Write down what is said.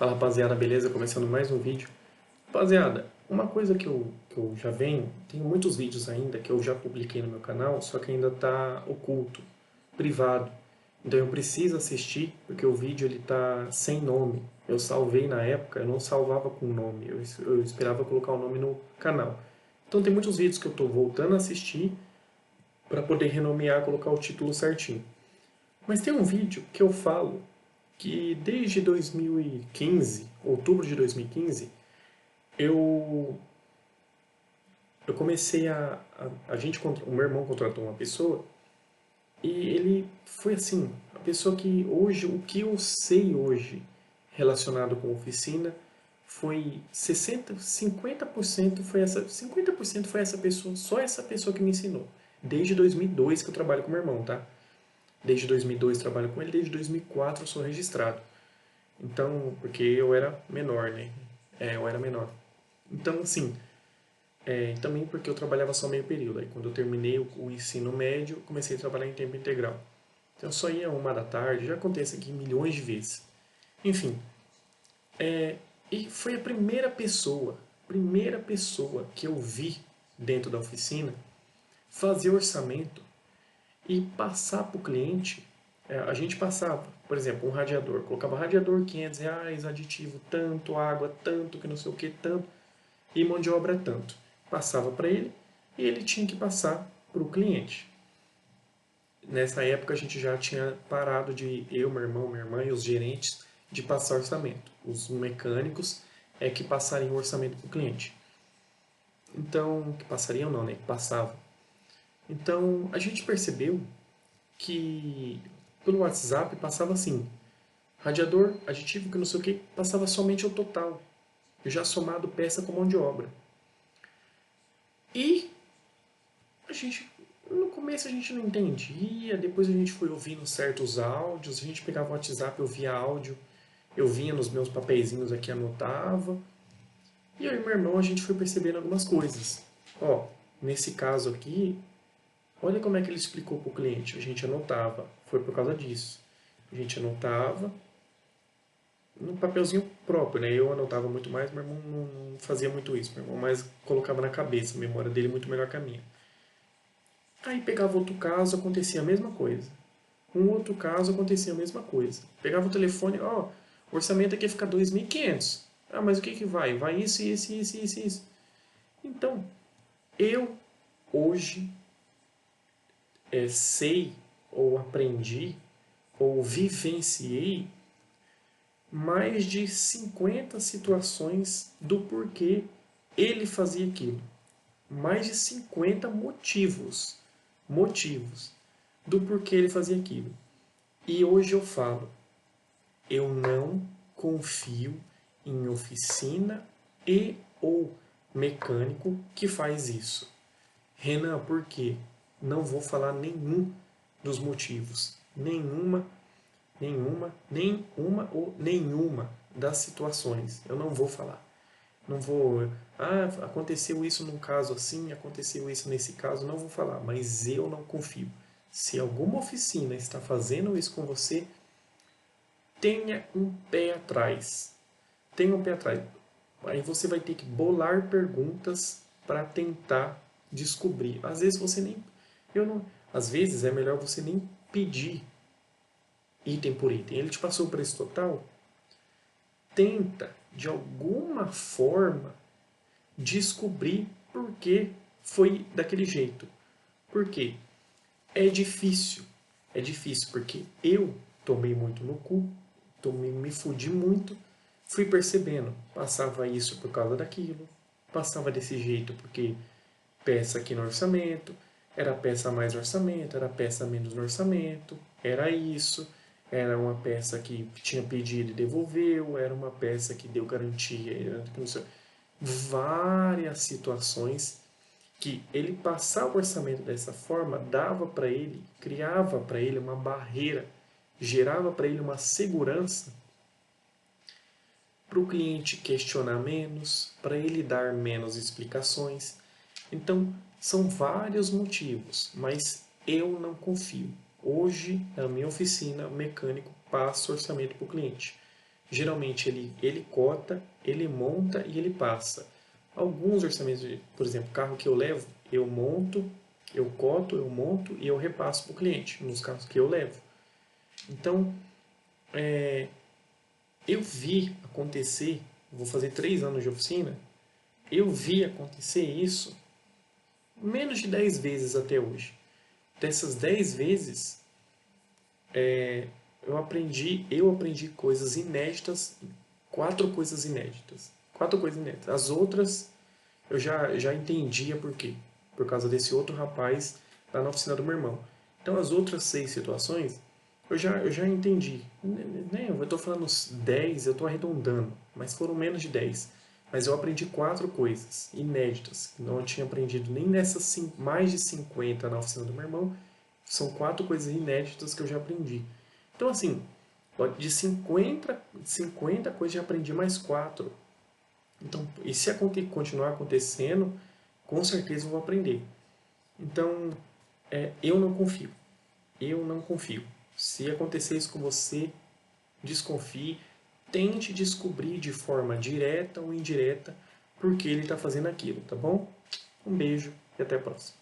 Fala rapaziada, beleza? Começando mais um vídeo. Rapaziada, uma coisa que eu já venho, tenho muitos vídeos ainda que eu já publiquei no meu canal, só que ainda tá oculto, privado. Então eu preciso assistir, porque o vídeo ele tá sem nome. Eu salvei na época, eu não salvava com nome, eu esperava colocar o nome no canal. Então tem muitos vídeos que eu tô voltando a assistir para poder renomear, colocar o título certinho. Mas tem um vídeo que eu falo que desde 2015, outubro de 2015, eu, eu comecei o meu irmão contratou uma pessoa e ele foi assim, a pessoa que hoje, o que eu sei hoje relacionado com oficina foi 50% foi essa, 50% foi essa pessoa, só essa pessoa que me ensinou. Desde 2002 que eu trabalho com meu irmão, tá? Desde 2002 trabalho com ele, desde 2004 eu sou registrado. Então, porque eu era menor, né? Eu era menor. Então, assim, também porque eu trabalhava só meio período. Aí, quando eu terminei o ensino médio, comecei a trabalhar em tempo integral. Então, eu só ia 1 da tarde, já acontece aqui milhões de vezes. Enfim, e foi a primeira pessoa que eu vi dentro da oficina fazer orçamento e passar para o cliente. A gente passava, por exemplo, um radiador, colocava radiador R$ 500, aditivo tanto, água tanto, que não sei o que tanto, e mão de obra tanto. Passava para ele e ele tinha que passar para o cliente. Nessa época a gente já tinha parado de, eu, meu irmão, minha irmã e os gerentes, de passar orçamento. Os mecânicos é que passariam o orçamento para o cliente. Então, que passariam não, né? Que passavam. Então, a gente percebeu que pelo WhatsApp passava assim, radiador, aditivo, que não sei o que, passava somente o total, já somado peça com mão de obra. E a gente, no começo a gente não entendia, depois a gente foi ouvindo certos áudios, a gente pegava o WhatsApp, eu via áudio, eu vinha nos meus papeizinhos aqui, anotava, e eu e meu irmão a gente foi percebendo algumas coisas. Ó, nesse caso aqui, olha como é que ele explicou para o cliente, a gente anotava, foi por causa disso. A gente anotava, no papelzinho próprio, né? Eu anotava muito mais, meu irmão não fazia muito isso. Meu irmão mais colocava na cabeça, a memória dele é muito melhor que a minha. Aí pegava outro caso, acontecia a mesma coisa. Um outro caso, acontecia a mesma coisa. Pegava o telefone, ó, o orçamento aqui fica 2.500. Ah, mas o que que vai? Vai isso, isso, isso, isso, isso. Então, eu hoje sei, ou aprendi, ou vivenciei mais de 50 situações do porquê ele fazia aquilo. Mais de 50 motivos do porquê ele fazia aquilo. E hoje eu falo, eu não confio em oficina e ou mecânico que faz isso. Renan, por quê? Não vou falar nenhum dos motivos, nenhuma das situações. Eu não vou falar. Não vou. Ah, aconteceu isso num caso assim, aconteceu isso nesse caso. Não vou falar, mas eu não confio. Se alguma oficina está fazendo isso com você, tenha um pé atrás. Tenha um pé atrás. Aí você vai ter que bolar perguntas para tentar descobrir. Às vezes você nem. Eu não. Às vezes é melhor você nem pedir item por item. Ele te passou o preço total? Tenta, de alguma forma, descobrir por que foi daquele jeito. Por quê? É difícil. É difícil porque eu tomei muito no cu, me fudi muito, fui percebendo. Passava isso por causa daquilo, passava desse jeito porque peça aqui no orçamento, era peça mais no orçamento, era peça menos no orçamento, era isso, era uma peça que tinha pedido e devolveu, era uma peça que deu garantia, várias situações que ele passar o orçamento dessa forma dava para ele, criava para ele uma barreira, gerava para ele uma segurança para o cliente questionar menos, para ele dar menos explicações. Então, são vários motivos, mas eu não confio. Hoje, na minha oficina, o mecânico passa orçamento para o cliente. Geralmente ele cota, ele monta e ele passa. Alguns orçamentos, por exemplo, carro que eu levo, eu monto, eu coto, eu monto e eu repasso para o cliente, nos carros que eu levo. Então, eu vi acontecer, vou fazer 3 anos de oficina, eu vi acontecer isso menos de 10 vezes até hoje. Dessas 10 vezes, eu aprendi coisas inéditas, 4 coisas inéditas. 4 coisas inéditas. As outras eu já entendia por quê. Por causa desse outro rapaz lá na oficina do meu irmão. Então as outras 6 situações eu já entendi. Né? Eu estou falando 10, eu estou arredondando, mas foram menos de 10. Mas eu aprendi 4 coisas inéditas, que não tinha aprendido nem nessas mais de 50 na oficina do meu irmão. São 4 coisas inéditas que eu já aprendi. Então, assim, de 50 coisas já aprendi mais 4. Então, e se continuar acontecendo, com certeza eu vou aprender. Então, eu não confio. Eu não confio. Se acontecer isso com você, desconfie. Tente descobrir de forma direta ou indireta por que ele está fazendo aquilo, tá bom? Um beijo e até a próxima.